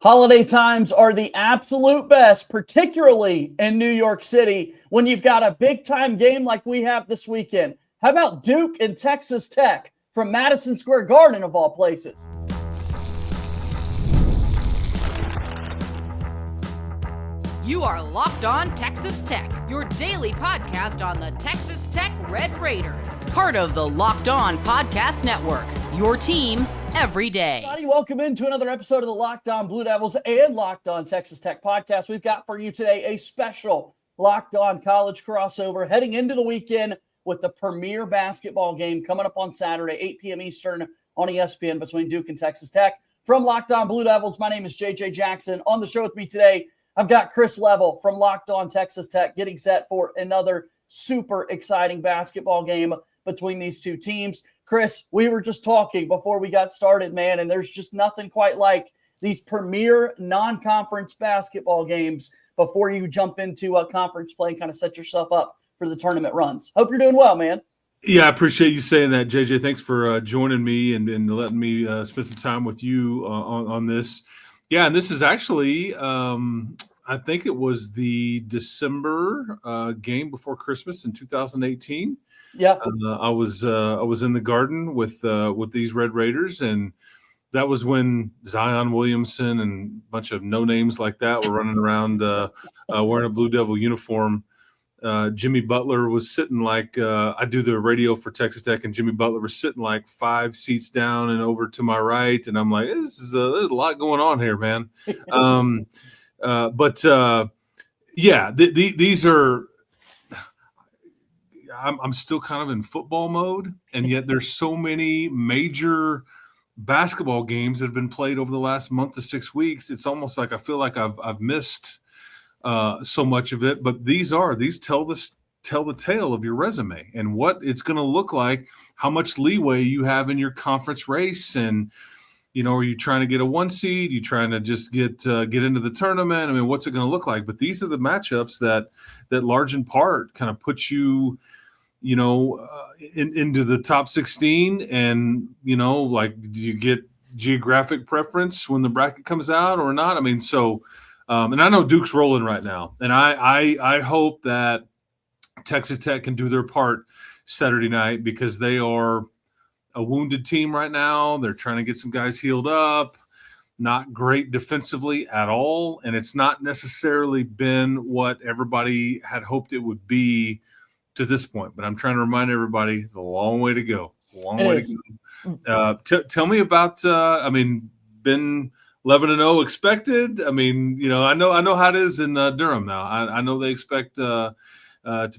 Holiday times are the absolute best, particularly in New York City when you've got a big-time game like we have this weekend. How about Duke and Texas Tech from Madison Square Garden, of all places? You are Locked On Texas Tech, your daily podcast on the Texas Tech Red Raiders. Part of the Locked On Podcast Network, your team every day. Everybody, welcome into another episode of the Locked On Blue Devils and Locked On Texas Tech podcast. We've got for you today a special Locked On College crossover heading into the weekend with the premier basketball game coming up on Saturday, 8 p.m. Eastern on ESPN between Duke and Texas Tech. From Locked On Blue Devils, my name is JJ Jackson. On the show with me today, I've got Chris Level from Locked On Texas Tech getting set for another super exciting basketball game between these two teams. Chris, we were just talking before we got started, man, and there's just nothing quite like these premier non-conference basketball games before you jump into a conference play and kind of set yourself up for the tournament runs. Hope you're doing well, man. Yeah, I appreciate you saying that, JJ. Thanks for joining me and letting me spend some time with you on this. Yeah, and this is actually, I think it was the December game before Christmas in 2018. Yeah, I was in the Garden with these Red Raiders, and that was when Zion Williamson and a bunch of no names like that were running around wearing a Blue Devil uniform. Jimmy Butler was sitting like I do the radio for Texas Tech, and Jimmy Butler was sitting like 5 seats down and over to my right, and I'm like, there's a lot going on here, man. These are. I'm still kind of in football mode, and yet there's so many major basketball games that have been played over the last month to 6 weeks. It's almost like I feel like I've missed so much of it. But these tell the tale of your resume and what it's going to look like, how much leeway you have in your conference race, and are you trying to get a 1 seed? You trying to just get into the tournament? I mean, what's it going to look like? But these are the matchups that large in part kind of put you into the top 16, and like, do you get geographic preference when the bracket comes out or not? I mean, so and I know Duke's rolling right now, and I hope that Texas Tech can do their part Saturday night, because they are a wounded team right now. They're trying to get some guys healed up. Not great defensively at all, and it's not necessarily been what everybody had hoped it would be to this point. But I'm trying to remind everybody, it's a long way to go. Tell me about. Been 11-0 expected. I mean, I know how it is in Durham now. I know they expect to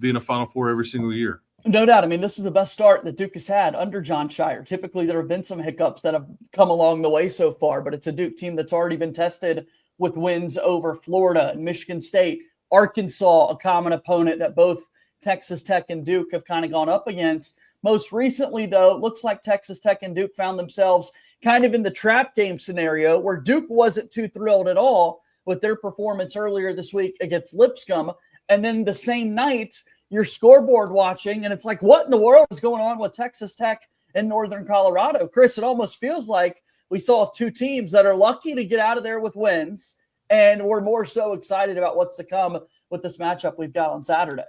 be in a Final Four every single year. No doubt. I mean, this is the best start that Duke has had under John Shire. Typically, there have been some hiccups that have come along the way so far, but it's a Duke team that's already been tested with wins over Florida and Michigan State, Arkansas, a common opponent that both Texas Tech and Duke have kind of gone up against. Most recently, though, it looks like Texas Tech and Duke found themselves kind of in the trap game scenario where Duke wasn't too thrilled at all with their performance earlier this week against Lipscomb. And then the same night, you're scoreboard watching, and it's like, what in the world is going on with Texas Tech and Northern Colorado? Chris, it almost feels like we saw two teams that are lucky to get out of there with wins, and we're more so excited about what's to come with this matchup we've got on Saturday.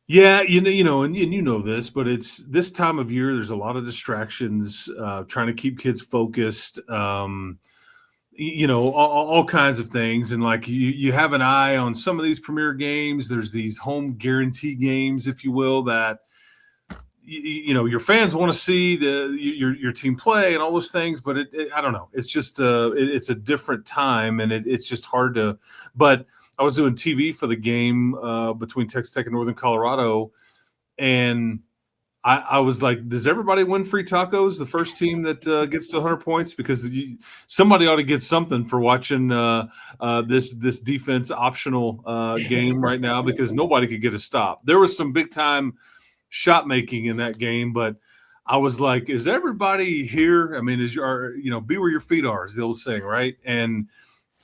Yeah, and you know this, but it's this time of year. There's a lot of distractions, trying to keep kids focused. All kinds of things, and like you have an eye on some of these premier games. There's these home guarantee games, if you will, that your fans want to see your team play and all those things. But I don't know. It's just it's a different time, and it's just hard to. But I was doing TV for the game between Texas Tech and Northern Colorado, and I was like, does everybody win free tacos? The first team that gets to 100 points? Because somebody ought to get something for watching this defense optional game right now, because nobody could get a stop. There was some big-time shot making in that game, but I was like, is everybody here? I mean, be where your feet are, is the old saying, right? And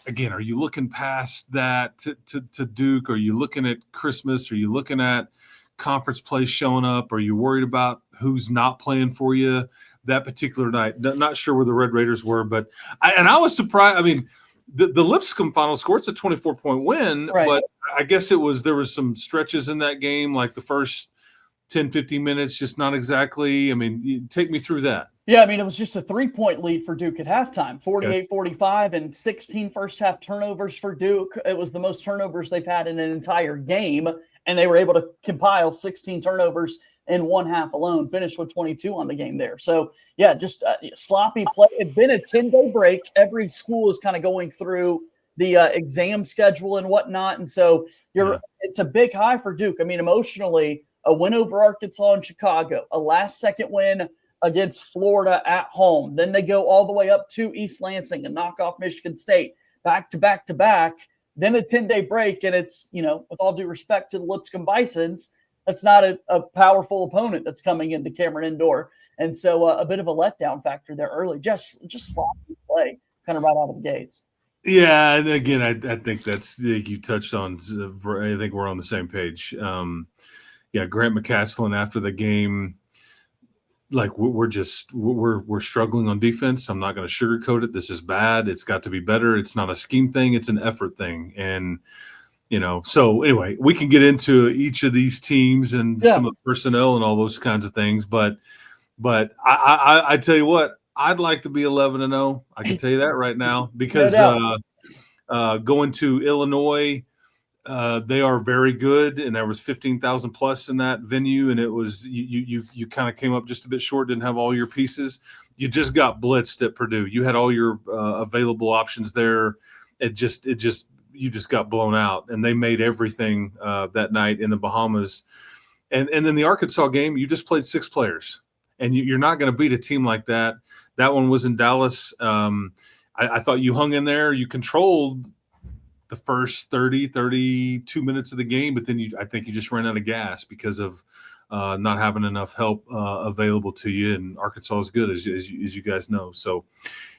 again, are you looking past that to Duke? Are you looking at Christmas? Are you looking at conference play showing up? Are you worried about who's not playing for you that particular night. Not sure where the Red Raiders were, but I was surprised. I mean, the Lipscomb final score, it's a 24-point win, Right. but I guess there was some stretches in that game, like the first 10, 15 minutes, just not exactly. I mean, take me through that. Yeah, I mean, it was just a 3-point lead for Duke at halftime, 48-45, and 16 first-half turnovers for Duke. It was the most turnovers they've had in an entire game, and they were able to compile 16 turnovers in one half alone, finished with 22 on the game there. So, yeah, just sloppy play. It's been a 10-day break. Every school is kind of going through the exam schedule and whatnot, and so it's a big high for Duke. I mean, emotionally, a win over Arkansas and Chicago, a last-second win against Florida at home. Then they go all the way up to East Lansing and knock off Michigan State back to back to back. Then a 10-day break, and it's, with all due respect to the Lipscomb Bisons, that's not a powerful opponent that's coming into Cameron Indoor. And so a bit of a letdown factor there early, just sloppy play kind of right out of the gates. Yeah, and again, I think you touched on. I think we're on the same page. Grant McCaslin after the game, like we're struggling on defense. I'm not going to sugarcoat it. This is bad. It's got to be better. It's not a scheme thing. It's an effort thing. And so anyway, we can get into each of these teams and some of the personnel and all those kinds of things. But I tell you what, I'd like to be 11-0. I can tell you that right now because going to Illinois. They are very good, and there was 15,000 plus in that venue, and it was you kind of came up just a bit short, didn't have all your pieces. You just got blitzed at Purdue. You had all your available options there. You just got blown out, and they made everything that night in the Bahamas. And then the Arkansas game, you just played 6 players, and you're not going to beat a team like that. That one was in Dallas. I thought you hung in there. You controlled the first 32 minutes of the game, but then I think you just ran out of gas because of not having enough help available to you. And Arkansas is good, as you guys know. So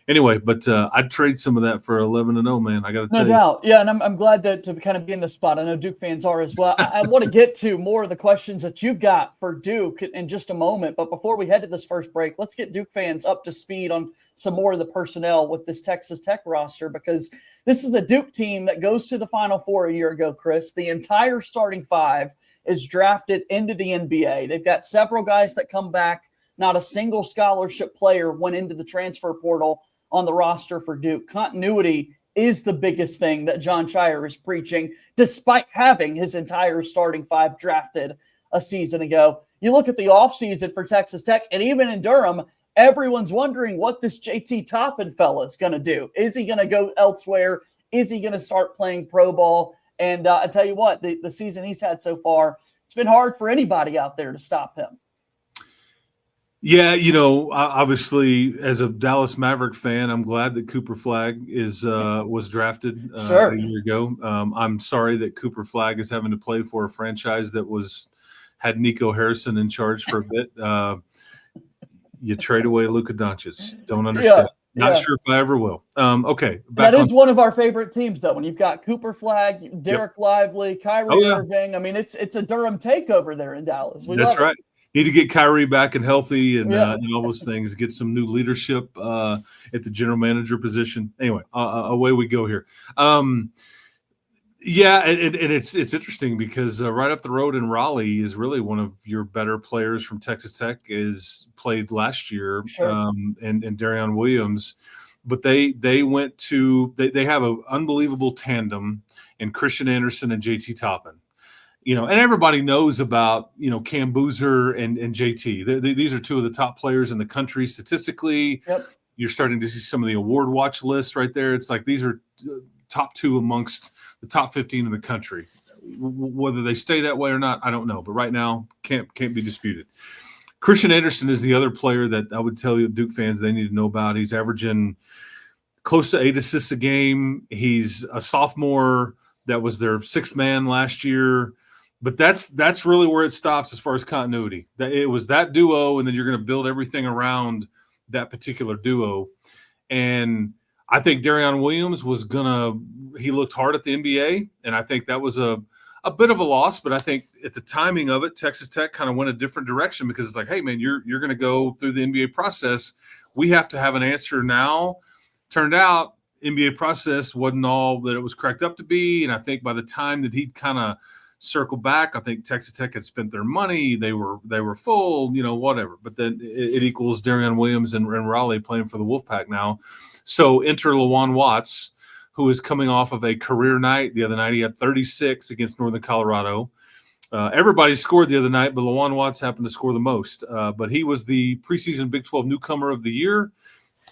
anyway, but I'd trade some of that for 11-0, man. I got to tell you. No doubt. Yeah, and I'm glad to kind of be in the spot. I know Duke fans are as well. I want to get to more of the questions that you've got for Duke in just a moment. But before we head to this first break, let's get Duke fans up to speed on some more of the personnel with this Texas Tech roster, because this is the Duke team that goes to the Final Four a year ago, Chris. The entire starting 5 is drafted into the NBA. They've got several guys that come back. Not a single scholarship player went into the transfer portal on the roster for Duke. Continuity is the biggest thing that John Shire is preaching, despite having his entire starting 5 drafted a season ago. You look at the offseason for Texas Tech, and even in Durham, everyone's wondering what this JT Toppin fella is going to do. Is he going to go elsewhere? Is he going to start playing pro ball? And I tell you what, the season he's had so far, it's been hard for anybody out there to stop him. Yeah, obviously, as a Dallas Maverick fan, I'm glad that Cooper Flagg was drafted a year ago. I'm sorry that Cooper Flagg is having to play for a franchise that had Nico Harrison in charge for a bit. You trade away Luka Doncic. Don't understand. Not sure if I ever will. Okay. That is one of our favorite teams, though. When you've got Cooper Flagg, Derek Lively, Kyrie Irving. I mean, it's a Durham takeover there in Dallas. That's right. Need to get Kyrie back and healthy and all those things. Get some new leadership at the general manager position. Anyway, away we go here. Yeah, and it's interesting because right up the road in Raleigh is really one of your better players from Texas Tech is played last year, and Darion Williams. But they went to they have an unbelievable tandem in Christian Anderson and JT Toppin. And everybody knows about Cam Boozer and JT. These are 2 of the top players in the country statistically. Yep. You're starting to see some of the award watch lists right there. It's like these are top 2 amongst the top 15 in the country. Whether they stay that way or not, I don't know. But right now, can't be disputed. Christian Anderson is the other player that I would tell you, Duke fans, they need to know about. He's averaging close to 8 assists a game. He's a sophomore that was their 6th man last year. But that's really where it stops as far as continuity. It was that duo, and then you're going to build everything around that particular duo. And I think Darion Williams he looked hard at the NBA, and I think that was a a bit of a loss, but I think at the timing of it, Texas Tech kind of went a different direction because it's like, hey, man, you're going to go through the NBA process. We have to have an answer now. Turned out NBA process wasn't all that it was cracked up to be, and I think by the time that he'd kind of circle back, I think Texas Tech had spent their money. They were full, whatever. But then it equals Darion Williams and Raleigh playing for the Wolfpack now. So enter Lawan Watts, who is coming off of a career night. The other night he had 36 against Northern Colorado. Everybody scored the other night, but Lawan Watts happened to score the most. But he was the preseason Big 12 newcomer of the year,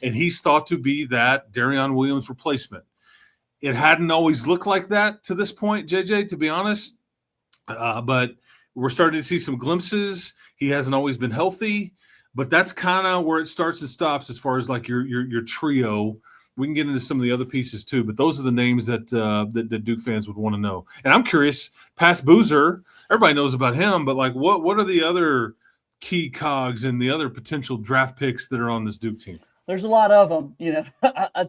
and he's thought to be that Darion Williams replacement. It hadn't always looked like that to this point, JJ, to be honest. But we're starting to see some glimpses. He hasn't always been healthy, but that's kind of where it starts and stops as far as like your trio. We can get into some of the other pieces too, but those are the names that Duke fans would want to know. And I'm curious, past Boozer, everybody knows about him, but like what are the other key cogs and the other potential draft picks that are on this Duke team? There's a lot of them,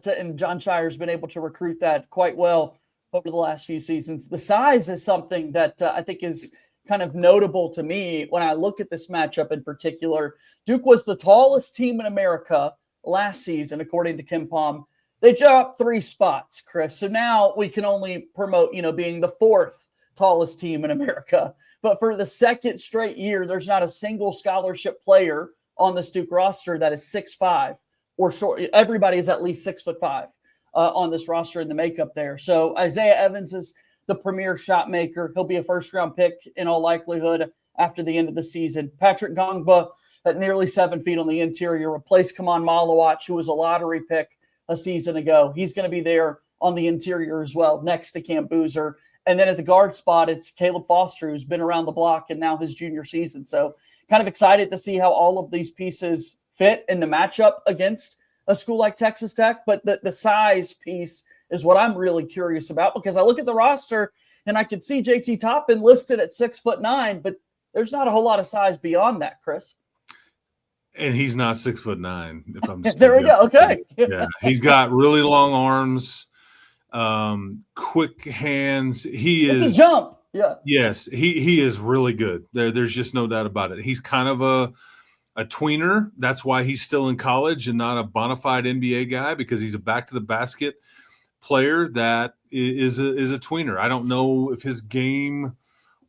and John Shire's been able to recruit that quite well over the last few seasons. The size is something that I think is kind of notable to me when I look at this matchup in particular. Duke was the tallest team in America last season, according to KenPom. They dropped 3 spots, Chris. So now we can only promote, being the 4th tallest team in America. But for the second straight year, there's not a single scholarship player on this Duke roster that is 6'5" or short. Everybody is at least 6'5". On this roster in the makeup there. So Isaiah Evans is the premier shot maker. He'll be a first-round pick in all likelihood after the end of the season. Patrick Gongba at nearly 7 feet on the interior replaced Kaman Malawach, who was a lottery pick a season ago. He's going to be there on the interior as well, next to Cam Boozer. And then at the guard spot, it's Caleb Foster, who's been around the block and now his junior season. So kind of excited to see how all of these pieces fit in the matchup against a school like Texas Tech, but the size piece is what I'm really curious about, because I look at the roster and I could see JT Toppin listed at 6'9", but there's not a whole lot of size beyond that, Chris. And he's not 6'9", if I'm just there we go. Okay. Yeah. He's got really long arms, quick hands. He can jump. Yeah. Yes, he is really good. There's just no doubt about it. He's kind of a tweener. That's why he's still in college and not a bona fide NBA guy, because he's a back to the basket player that is a tweener. I don't know if his game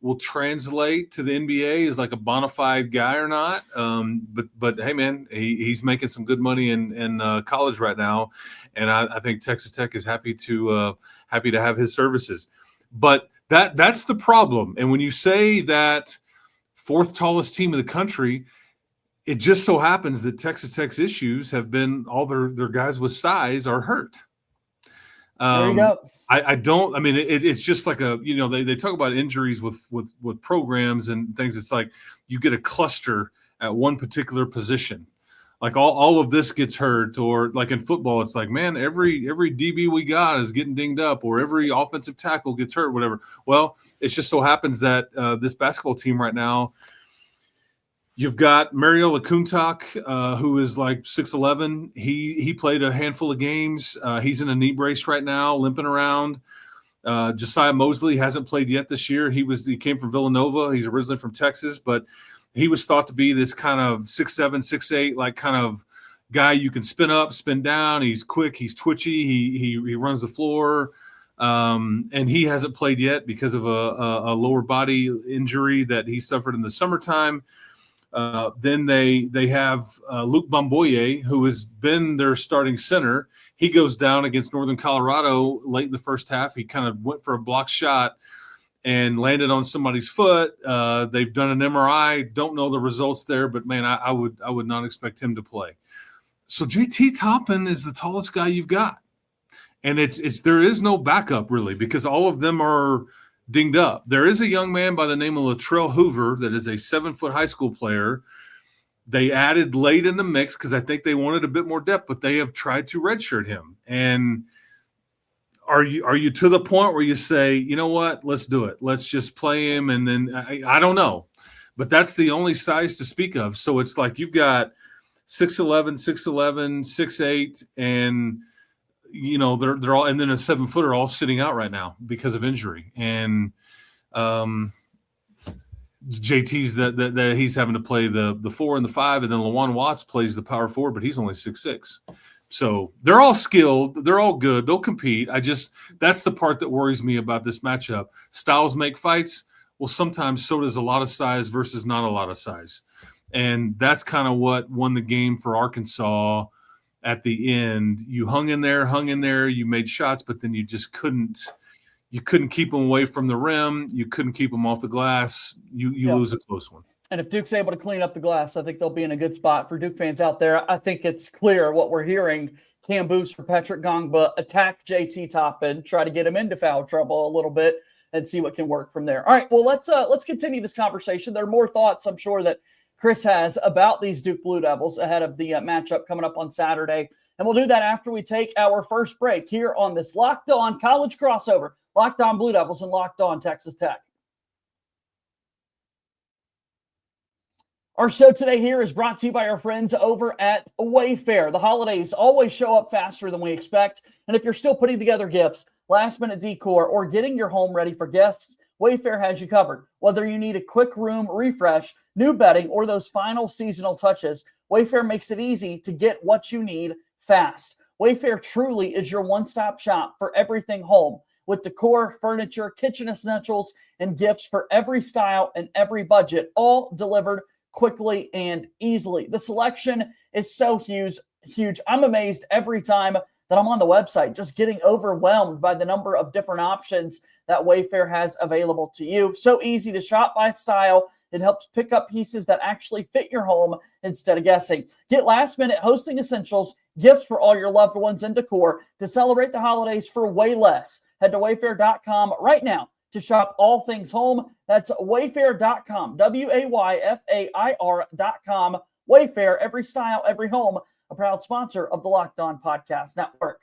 will translate to the NBA as like a bona fide guy or not. But hey, man, he's making some good money in college right now, and I think Texas Tech is happy to have his services. But that's the problem. And when you say that 4th tallest team in the country, it just so happens that Texas Tech's issues have been all their guys with size are hurt. There you go. It's just like they talk about injuries with programs and things. It's like you get a cluster at one particular position. Like all of this gets hurt, or like in football, it's like, man, every DB we got is getting dinged up, or every offensive tackle gets hurt, whatever. Well, it just so happens that this basketball team right now, you've got Mario Lekuntak, who is like 6'11". He played a handful of games. He's in a knee brace right now, limping around. Josiah Mosley hasn't played yet this year. He came from Villanova. He's originally from Texas, but he was thought to be this kind of 6'7", 6'8", like kind of guy you can spin up, spin down. He's quick. He's twitchy. He runs the floor. And he hasn't played yet because of a lower body injury that he suffered in the summertime. Then they have Luke Bamboye, who has been their starting center. He goes down against Northern Colorado late in the first half. He kind of went for a block shot and landed on somebody's foot. They've done an MRI. Don't know the results there, but man, I would not expect him to play. So JT Toppin is the tallest guy you've got, and there is no backup really, because all of them are dinged up. There is a young man by the name of Latrell Hoover that is a 7-foot high school player. They added late in the mix because I think they wanted a bit more depth, but they have tried to redshirt him. And are you to the point where you say, you know what, let's do it. Let's just play him. And then I don't know, but that's the only size to speak of. So it's like you've got 6'11", 6'8", and they're all, and then a 7-footer all sitting out right now because of injury. And JT's that he's having to play the 4 and the 5, and then LaJuan Watts plays the power forward, but he's only 6'6". So they're all skilled. They're all good. They'll compete. That's the part that worries me about this matchup. Styles make fights. Well, sometimes so does a lot of size versus not a lot of size. And that's kind of what won the game for Arkansas at the end. You hung in there, you made shots, but then you just couldn't keep them away from the rim. You couldn't keep them off the glass. You lose a close one. And if Duke's able to clean up the glass, I think they'll be in a good spot. For Duke fans out there, I think it's clear what we're hearing. Cam Boots for Patrick Gongba, attack JT Toppin, try to get him into foul trouble a little bit and see what can work from there. All right, well, let's continue this conversation. There are more thoughts, I'm sure, that Chris has about these Duke Blue Devils ahead of the matchup coming up on Saturday. And we'll do that after we take our first break here on this Locked On College crossover. Locked On Blue Devils and Locked On Texas Tech. Our show today here is brought to you by our friends over at Wayfair. The holidays always show up faster than we expect. And if you're still putting together gifts, last-minute decor, or getting your home ready for guests, Wayfair has you covered. Whether you need a quick room refresh, new bedding, or those final seasonal touches, Wayfair makes it easy to get what you need fast. Wayfair truly is your one-stop shop for everything home, with decor, furniture, kitchen essentials, and gifts for every style and every budget, all delivered quickly and easily. The selection is so huge. I'm amazed every time that I'm on the website, just getting overwhelmed by the number of different options that Wayfair has available to you. So easy to shop by style. It helps pick up pieces that actually fit your home instead of guessing. Get last-minute hosting essentials, gifts for all your loved ones, and decor to celebrate the holidays for way less. Head to wayfair.com right now to shop all things home. That's wayfair.com, Wayfair.com. Wayfair, every style, every home, a proud sponsor of the Locked On Podcast Network.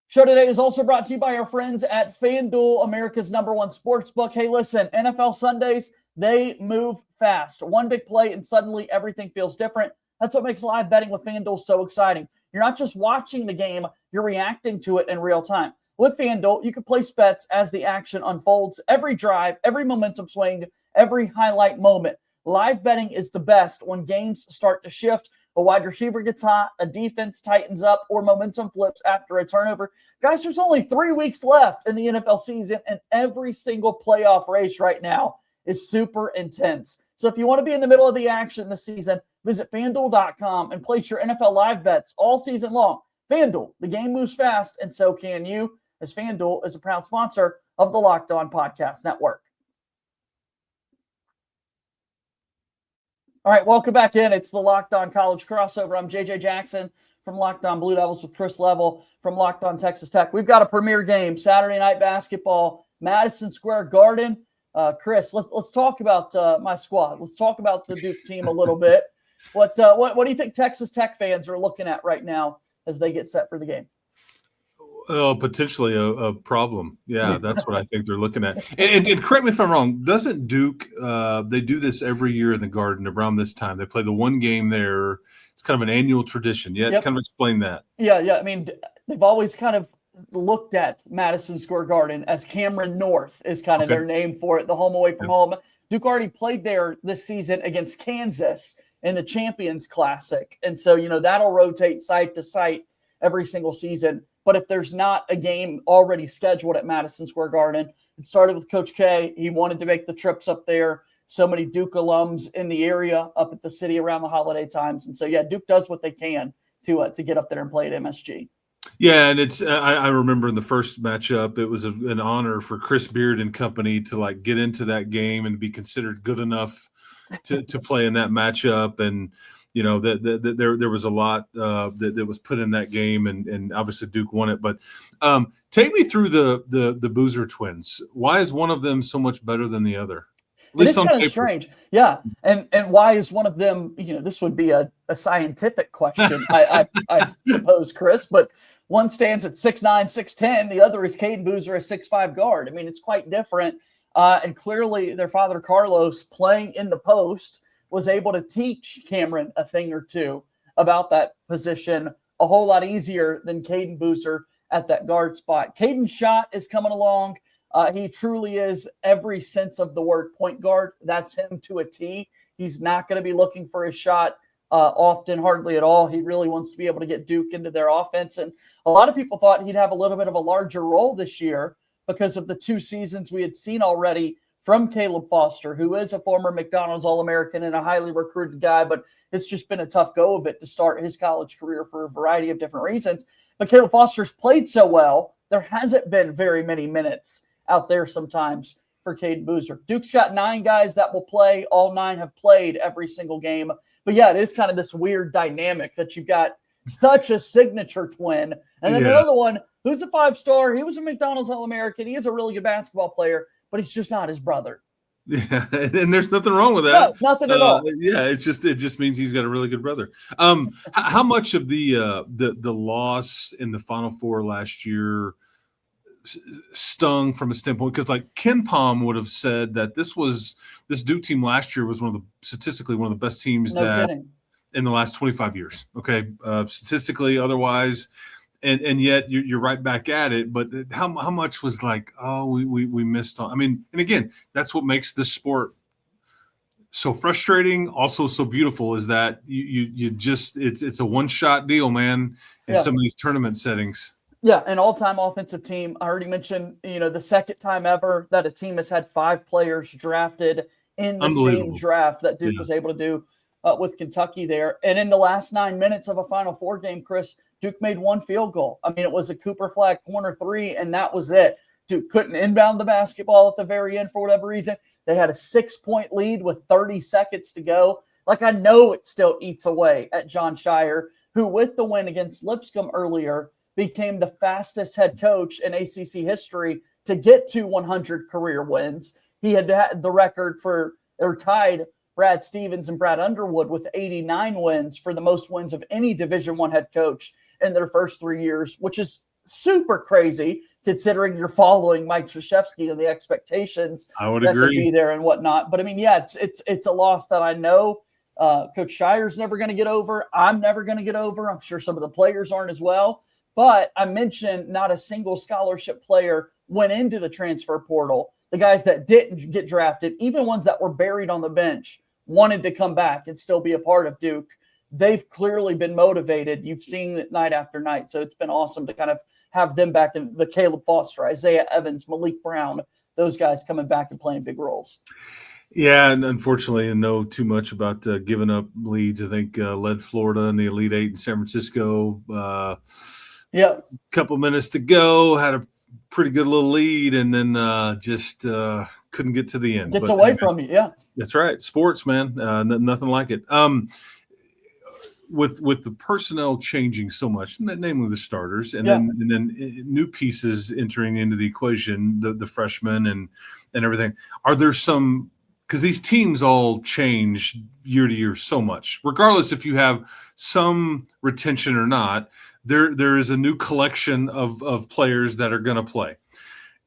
Show today is also brought to you by our friends at FanDuel, America's #1 sportsbook. Hey, listen, NFL Sundays, they move fast. One big play and suddenly everything feels different. That's what makes live betting with FanDuel so exciting. You're not just watching the game, you're reacting to it in real time. With FanDuel, you can place bets as the action unfolds. Every drive, every momentum swing, every highlight moment. Live betting is the best when games start to shift. A wide receiver gets hot, a defense tightens up, or momentum flips after a turnover. Guys, there's only 3 weeks left in the NFL season, and every single playoff race right now is super intense. So if you want to be in the middle of the action this season, visit FanDuel.com and place your NFL live bets all season long. FanDuel, the game moves fast, and so can you, as FanDuel is a proud sponsor of the Locked On Podcast Network. All right, welcome back in. It's the Locked On College crossover. I'm JJ Jackson from Locked On Blue Devils with Chris Level from Locked On Texas Tech. We've got a premier game, Saturday night basketball, Madison Square Garden. Chris, let's talk about my squad. Let's talk about the Duke team a little bit. What do you think Texas Tech fans are looking at right now as they get set for the game? Potentially a problem. Yeah, that's what I think they're looking at. And correct me if I'm wrong, doesn't Duke, they do this every year in the Garden around this time. They play the one game there. It's kind of an annual tradition. Yeah, kind of explain that. Yeah. I mean, they've always kind of looked at Madison Square Garden as Cameron North is kind of their name for it, the home away from home. Duke already played there this season against Kansas in the Champions Classic. And so, that'll rotate site to site every single season. But if there's not a game already scheduled at Madison Square Garden, it started with Coach K. He wanted to make the trips up there. So many Duke alums in the area up at the city around the holiday times. And so, Duke does what they can to get up there and play at MSG. Yeah, and it's I remember in the first matchup, it was an honor for Chris Beard and company to get into that game and be considered good enough to play in that matchup. And there was a lot that was put in that game, and obviously Duke won it. But take me through the Boozer twins. Why is one of them so much better than the other? At least on paper. It's kind of strange. Yeah, and why is one of them? This would be a scientific question, I suppose, Chris. But one stands at 6'9", 6'10". The other is Caden Boozer, a 6'5" guard. I mean, it's quite different. And clearly, their father Carlos, playing in the post, was able to teach Cameron a thing or two about that position a whole lot easier than Caden Boozer at that guard spot. Caden's shot is coming along. He truly is every sense of the word point guard. That's him to a T. He's not going to be looking for a shot often, hardly at all. He really wants to be able to get Duke into their offense. And a lot of people thought he'd have a little bit of a larger role this year because of the 2 seasons we had seen already from Caleb Foster, who is a former McDonald's All-American and a highly recruited guy, but it's just been a tough go of it to start his college career for a variety of different reasons. But Caleb Foster's played so well, there hasn't been very many minutes out there sometimes for Caden Boozer. Duke's got 9 guys that will play. All 9 have played every single game. But yeah, it is kind of this weird dynamic that you've got such a signature twin. And then another one who's a 5-star. He was a McDonald's All-American. He is a really good basketball player, but he's just not his brother. Yeah, and there's nothing wrong with that. No, nothing at all. Yeah, it just means he's got a really good brother. How much of the loss in the Final Four last year stung from a standpoint, because like Ken Palm would have said that this Duke team last year was statistically one of the best teams in the last 25 years. Okay, statistically, otherwise. And yet you're right back at it. But how much was like, oh, we missed on? I mean, and again, that's what makes this sport so frustrating, also so beautiful, is that you just it's a one-shot deal, man, in some of these tournament settings. Yeah, an all-time offensive team. I already mentioned, the second time ever that a team has had 5 players drafted in the same draft that Duke was able to do with Kentucky there. And in the last 9 minutes of a Final Four game, Chris, Duke made 1 field goal. I mean, it was a Cooper Flag corner 3, and that was it. Duke couldn't inbound the basketball at the very end for whatever reason. They had a 6-point lead with 30 seconds to go. Like, I know it still eats away at Jon Scheyer, who with the win against Lipscomb earlier became the fastest head coach in ACC history to get to 100 career wins. He had the record tied Brad Stevens and Brad Underwood with 89 wins for the most wins of any Division I head coach in their first 3 years, which is super crazy considering you're following Mike Krzyzewski and the expectations I would that agree. could be there and whatnot. But I mean, yeah, it's a loss that I know Coach Shirer's never going to get over. I'm never going to get over. I'm sure some of the players aren't as well. But I mentioned not a single scholarship player went into the transfer portal. The guys that didn't get drafted, even ones that were buried on the bench, wanted to come back and still be a part of Duke. They've clearly been motivated. You've seen it night after night. So it's been awesome to kind of have them back, in the Caleb Foster, Isaiah Evans, Malik Brown, those guys coming back and playing big roles. Yeah, and unfortunately, I know too much about giving up leads. I think led Florida in the Elite Eight in San Francisco. A couple minutes to go, had a pretty good little lead, and then just couldn't get to the end. Gets away from you, yeah. That's right. Sports, man. Nothing like it. With the personnel changing so much, namely the starters, and then new pieces entering into the equation, the freshmen and everything. Are there some, because these teams all change year to year so much, regardless if you have some retention or not, there is a new collection of players that are going to play.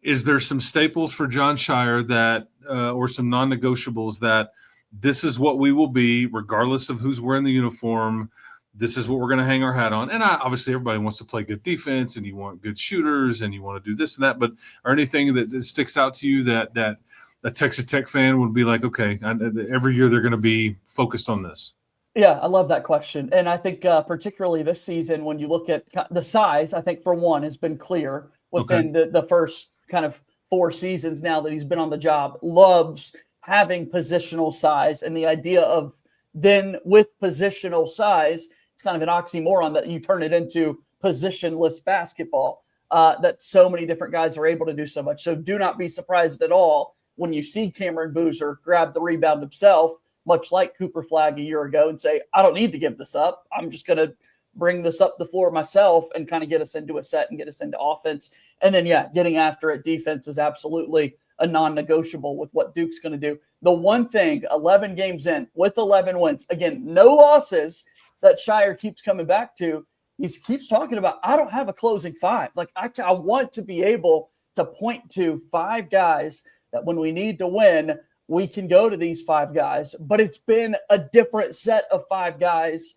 Is there some staples for Jon Scheyer that, or some non-negotiables that this is what we will be, regardless of who's wearing the uniform? This is what we're going to hang our hat on. And obviously everybody wants to play good defense, and you want good shooters, and you want to do this and that. But are anything that sticks out to you that a Texas Tech fan would be like, okay, every year they're going to be focused on this? Yeah, I love that question. And I think particularly this season, when you look at the size, I think for one has been clear within the first kind of 4 seasons now that he's been on the job. Loves having positional size, and the idea of then with positional size, it's kind of an oxymoron that you turn it into positionless basketball, that so many different guys are able to do so much. So do not be surprised at all when you see Cameron Boozer grab the rebound himself, much like Cooper Flag a year ago, and say, I don't need to give this up. I'm just going to bring this up the floor myself and kind of get us into a set and get us into offense. And then, getting after it. Defense is absolutely a non-negotiable with what Duke's going to do. The one thing, 11 games in with 11 wins, again, no losses, that Scheyer keeps coming back to, he keeps talking about, I don't have a closing 5. Like, I want to be able to point to 5 guys that when we need to win, we can go to these 5 guys. But it's been a different set of 5 guys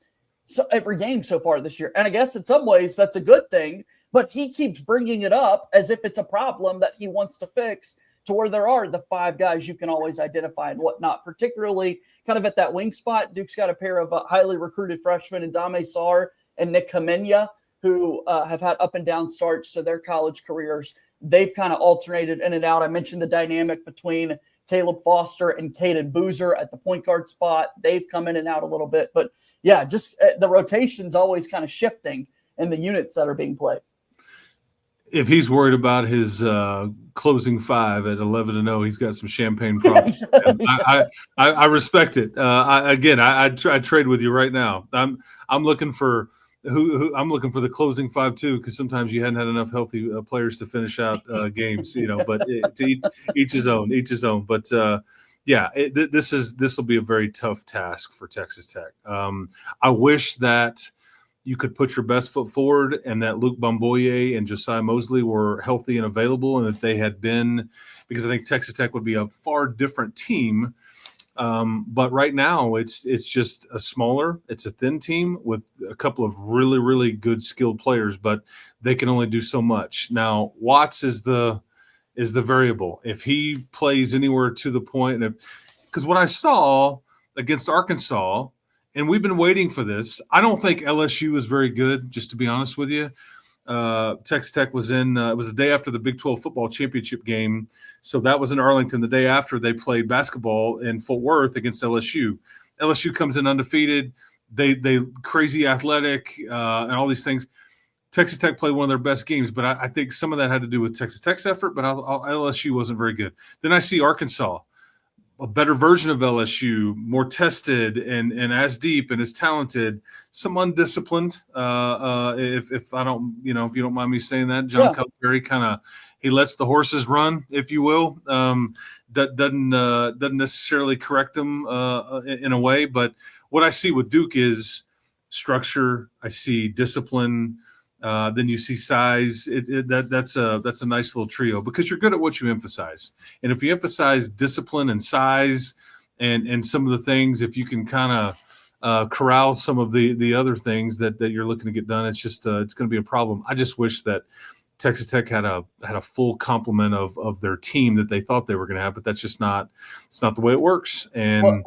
every game so far this year. And I guess in some ways that's a good thing, but he keeps bringing it up as if it's a problem that he wants to fix, to where there are the 5 guys you can always identify and whatnot, particularly kind of at that wing spot. Duke's got a pair of highly recruited freshmen in Dame Sarr and Nick Kamenya, who have had up and down starts to their college careers. They've kind of alternated in and out. I mentioned the dynamic between Caleb Foster and Caden Boozer at the point guard spot. They've come in and out a little bit. But, yeah, just the rotation's always kind of shifting in the units that are being played. If he's worried about his closing 5 at 11-0, he's got some champagne problems. I respect it. I trade with you right now. I'm looking for I'm looking for the closing 5 too, because sometimes you hadn't had enough healthy players to finish out games, But to each his own. But this will be a very tough task for Texas Tech. I wish that you could put your best foot forward and that Luke Bamboye and Josiah Mosley were healthy and available, and that they had been, because I think Texas Tech would be a far different team. But right now it's just it's a thin team with a couple of really, really good skilled players, but they can only do so much. Now, Watts is the variable. If he plays anywhere to the point, because what I saw against Arkansas, and we've been waiting for this. I don't think LSU is very good, just to be honest with you. Texas Tech was in it was the day after the Big 12 football championship game. So that was in Arlington. The day after, they played basketball in Fort Worth against LSU. LSU comes in undefeated. They crazy athletic and all these things. Texas Tech played one of their best games, but I think some of that had to do with Texas Tech's effort, but LSU wasn't very good. Then I see Arkansas, a better version of LSU, more tested and as deep and as talented, some undisciplined. If I don't, if you don't mind me saying that, John Calipari he lets the horses run, if you will. Doesn't necessarily correct them in a way. But what I see with Duke is structure. I see discipline. Then you see size. That's a nice little trio, because you're good at what you emphasize. And if you emphasize discipline and size and some of the things, if you can kind of corral some of the other things that you're looking to get done, it's just it's going to be a problem. I just wish that Texas Tech had a full complement of their team that they thought they were going to have, but that's just not the way it works. And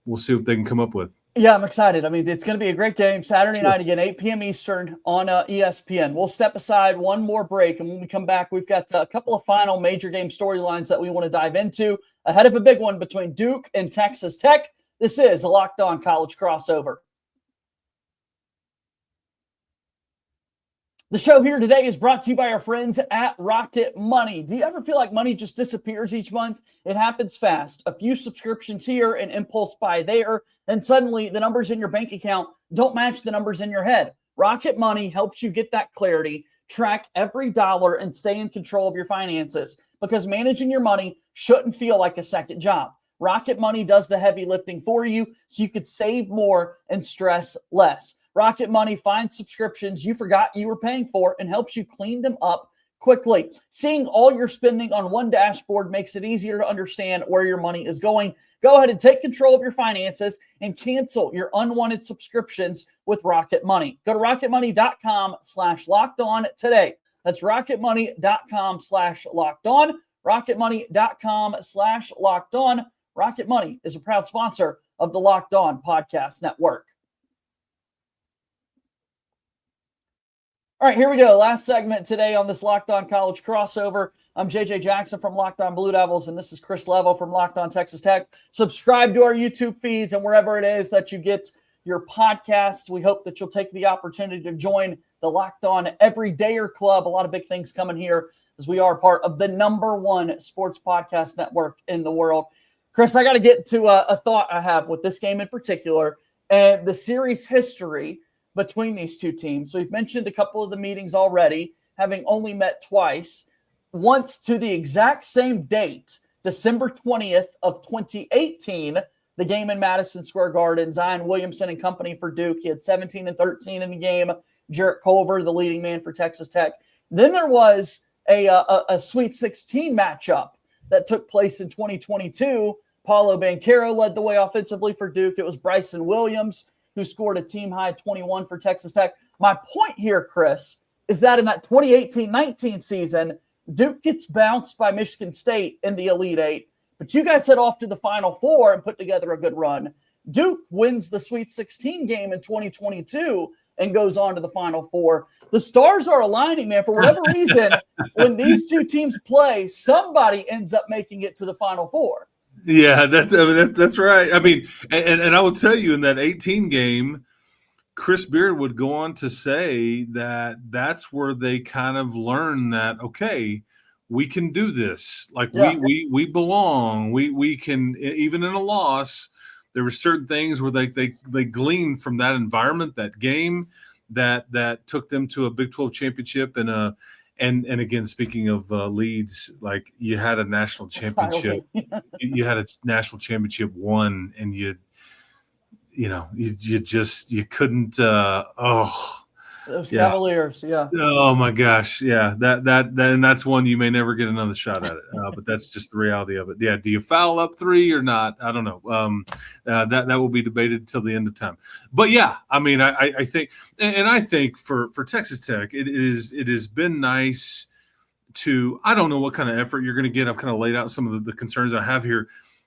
we'll see what they can come up with. Yeah, I'm excited. I mean, it's going to be a great game. Saturday night again, 8 p.m. Eastern on ESPN. We'll step aside one more break, and when we come back, we've got a couple of final major game storylines that we want to dive into ahead of a big one between Duke and Texas Tech. This is a Locked On College Crossover. The show here today is brought to you by our friends at Rocket Money. Do you ever feel like money just disappears each month? It happens fast. A few subscriptions here, an impulse buy there, and suddenly the numbers in your bank account don't match the numbers in your head. Rocket Money helps you get that clarity, track every dollar, and stay in control of your finances, because managing your money shouldn't feel like a second job. Rocket Money does the heavy lifting for you so you could save more and stress less. Rocket Money finds subscriptions you forgot you were paying for and helps you clean them up quickly. Seeing all your spending on one dashboard makes it easier to understand where your money is going. Go ahead and take control of your finances and cancel your unwanted subscriptions with Rocket Money. Go to rocketmoney.com/lockedon today. That's rocketmoney.com/lockedon. rocketmoney.com/lockedon. Rocket Money is a proud sponsor of the Locked On Podcast Network. All right, here we go. Last segment today on this Locked On College Crossover. I'm JJ Jackson from Locked On Blue Devils, and this is Chris Level from Locked On Texas Tech. Subscribe to our YouTube feeds and wherever it is that you get your podcasts. We hope that you'll take the opportunity to join the Locked On Everydayer Club. A lot of big things coming here as we are part of the #1 sports podcast network in the world. Chris, I got to get to a thought I have with this game in particular and the series history between these two teams. We've mentioned a couple of the meetings already, having only met twice, once to the exact same date, December 20th of 2018, the game in Madison Square Garden, Zion Williamson and company for Duke. He had 17 and 13 in the game. Jarrett Culver, the leading man for Texas Tech. Then there was a Sweet 16 matchup that took place in 2022. Paulo Banchero led the way offensively for Duke. It was Bryson Williams who scored a team-high 21 for Texas Tech. My point here, Chris, is that in that 2018-19 season, Duke gets bounced by Michigan State in the Elite Eight, but you guys head off to the Final Four and put together a good run. Duke wins the Sweet 16 game in 2022 and goes on to the Final Four. The stars are aligning, man. For whatever reason, when these two teams play, somebody ends up making it to the Final Four. Yeah, that's right. I mean, and I will tell you, in that 18 game, Chris Beard would go on to say that that's where they kind of learned that, okay, we can do this. Like we belong. We can, even in a loss, there were certain things where they gleaned from that environment, that game, that took them to a Big 12 championship and again, speaking of leads, like you had a national championship, you had a national championship won, and you couldn't. Those Cavaliers, yeah. Oh my gosh, yeah. And that's one you may never get another shot at it. But that's just the reality of it. Yeah. Do you foul up 3 or not? I don't know. That will be debated till the end of time. But yeah, I mean, I think, and I think for Texas Tech, it has been nice to. I don't know what kind of effort you're going to get. I've kind of laid out some of the concerns I have here,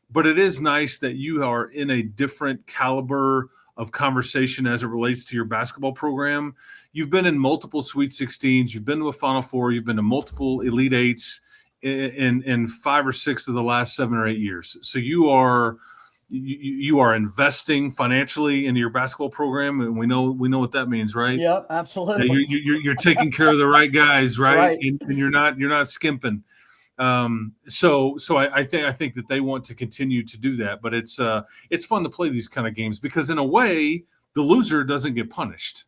but it is nice that you are in a different caliber of conversation as it relates to your basketball program. You've been in multiple Sweet 16s. You've been to a Final Four. You've been to multiple Elite Eights in 5 or 6 of the last 7 or 8 years. So you are investing financially into your basketball program, and we know what that means, right? Yeah, absolutely. You're taking care of the right guys, right? And you're not skimping. So I think that they want to continue to do that, but it's fun to play these kind of games because in a way the loser doesn't get punished.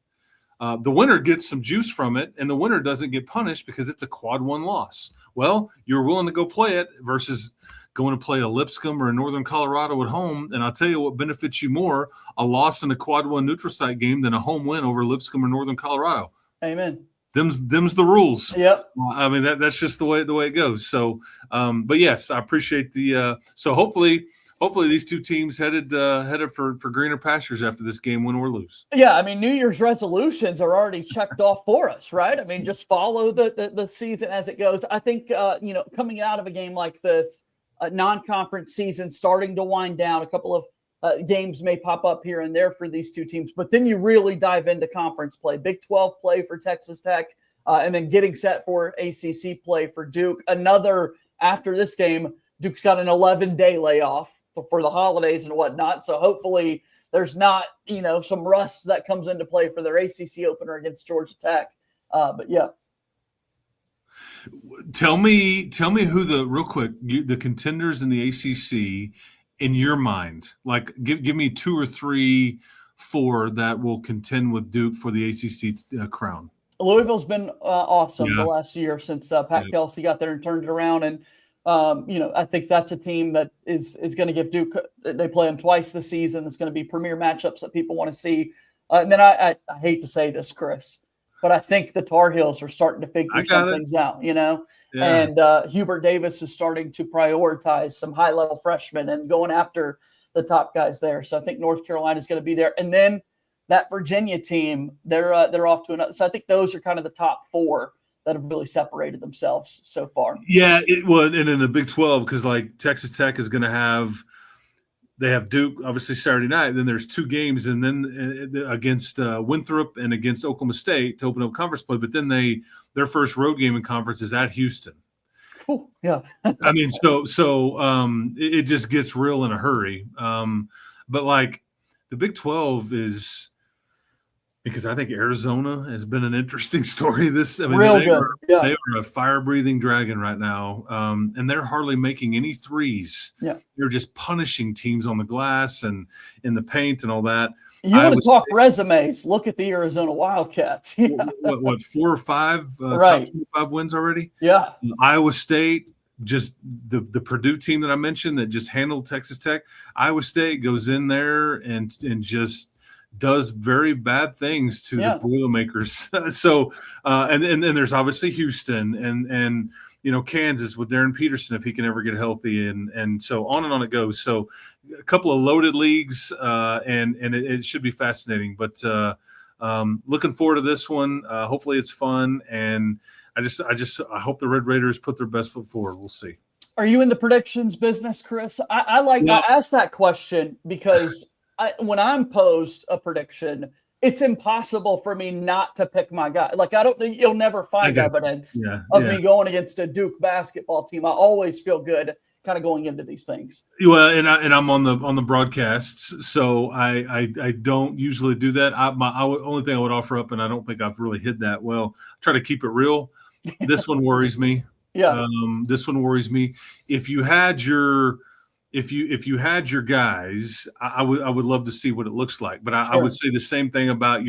The winner gets some juice from it, and the winner doesn't get punished because it's a quad 1 loss. Well, you're willing to go play it versus going to play a Lipscomb or a Northern Colorado at home. And I'll tell you what benefits you more, a loss in a quad 1 neutral site game than a home win over Lipscomb or Northern Colorado. Amen. Them's the rules. Yep. I mean that's just the way it goes. So, but yes, I appreciate the. So hopefully these two teams headed for greener pastures after this game, win or lose. Yeah, I mean New Year's resolutions are already checked off for us, right? I mean just follow the season as it goes. I think coming out of a game like this, non-conference season starting to wind down, a couple of games may pop up here and there for these two teams, but then you really dive into conference play, Big 12 play for Texas Tech, and then getting set for ACC play for Duke. After this game, Duke's got an 11-day layoff for the holidays and whatnot. So hopefully there's not, some rust that comes into play for their ACC opener against Georgia Tech. But yeah. Tell me who the contenders in the ACC in your mind, like give me 2 or 3, 4 that will contend with Duke for the ACC crown. Louisville's been awesome the last year since Pat Kelsey got there and turned it around. And, I think that's a team that is going to give Duke – they play them twice this season. It's going to be premier matchups that people want to see. And then I hate to say this, Chris, but I think the Tar Heels are starting to figure some things out, Yeah. And Hubert Davis is starting to prioritize some high-level freshmen and going after the top guys there. So I think North Carolina is going to be there. And then that Virginia team, they're off to another. So I think those are kind of the top 4 that have really separated themselves so far. Yeah, and in the Big 12, because like Texas Tech is going to have – they have Duke, obviously, Saturday night. Then there's 2 games, and then against Winthrop and against Oklahoma State to open up conference play. But then their first road game in conference is at Houston. Ooh, yeah. I mean, so it just gets real in a hurry. But like the Big 12 is because I think Arizona has been an interesting story. They are a fire-breathing dragon right now, and they're hardly making any threes. Yeah. They're just punishing teams on the glass and in the paint and all that. You want to talk resumes? Look at the Arizona Wildcats. Yeah. What 4 or 5 right. top 25 wins already? Yeah. Iowa State, just the Purdue team that I mentioned that just handled Texas Tech. Iowa State goes in there and just does very bad things to the Boilermakers. So, and then there's obviously Houston and Kansas with Darren Peterson if he can ever get healthy, and so on and on it goes. So, a couple of loaded leagues, and it should be fascinating. But Looking forward to this one. Hopefully it's fun, and I hope the Red Raiders put their best foot forward. We'll see. Are you in the predictions business, Chris? I asked that question because when I'm posed a prediction, it's impossible for me not to pick my guy. Like, I don't think you'll never find evidence of me going against a Duke basketball team. I always feel good kind of going into these things. Well, and I'm on the broadcasts, so I don't usually do that. Only thing I would offer up, and I don't think I've really hit that well. Try to keep it real. This one worries me. Yeah. This one worries me. If you had your guys, I would love to see what it looks like. But I would say the same thing about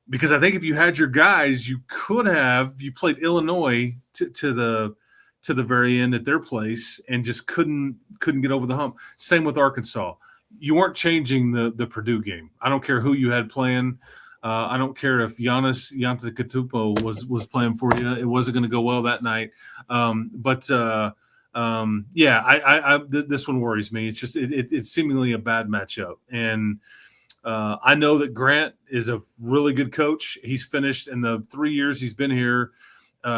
because I think if you had your guys, you played Illinois to the very end at their place and just couldn't get over the hump. Same with Arkansas. You weren't changing the Purdue game. I don't care who you had playing. I don't care if Giannis Antetokounmpo was playing for you. It wasn't going to go well that night. This one worries me. It's just it's seemingly a bad matchup, and I know that Grant is a really good coach. He's finished in the 3 years he's been here.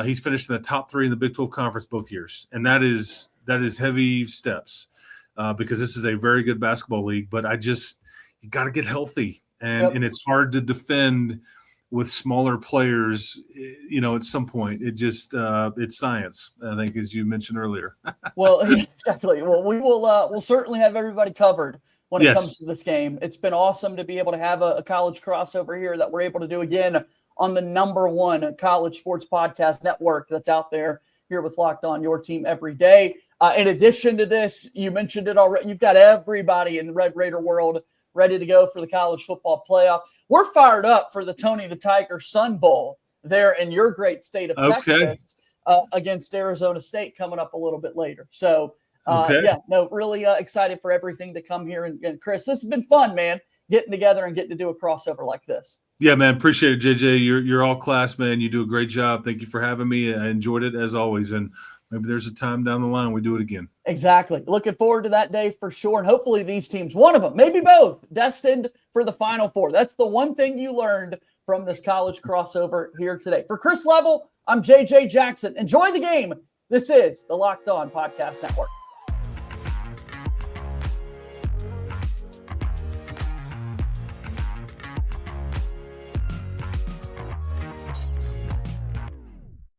He's finished in the top 3 in the Big 12 Conference both years, and that is heavy steps because this is a very good basketball league. But you got to get healthy. And it's hard to defend with smaller players, at some point. It's science, I think, as you mentioned earlier. Well, definitely. Well, we'll certainly have everybody covered when it comes to this game. It's been awesome to be able to have a college crossover here that we're able to do again on the #1 college sports podcast network that's out there here with Locked On, your team every day. In addition to this, you mentioned it already. You've got everybody in the Red Raider world ready to go for the college football playoff. We're fired up for the Tony the Tiger Sun Bowl there in your great state of Texas against Arizona State coming up a little bit later. So, really excited for everything to come here. And Chris, this has been fun, man, getting together and getting to do a crossover like this. Yeah, man, appreciate it, JJ. You're all class, man. You do a great job. Thank you for having me. I enjoyed it as always, and maybe there's a time down the line we do it again. Exactly. Looking forward to that day for sure. And hopefully these teams, one of them, maybe both, destined for the Final Four. That's the one thing you learned from this college crossover here today. For Chris Level, I'm JJ Jackson. Enjoy the game. This is the Locked On Podcast Network.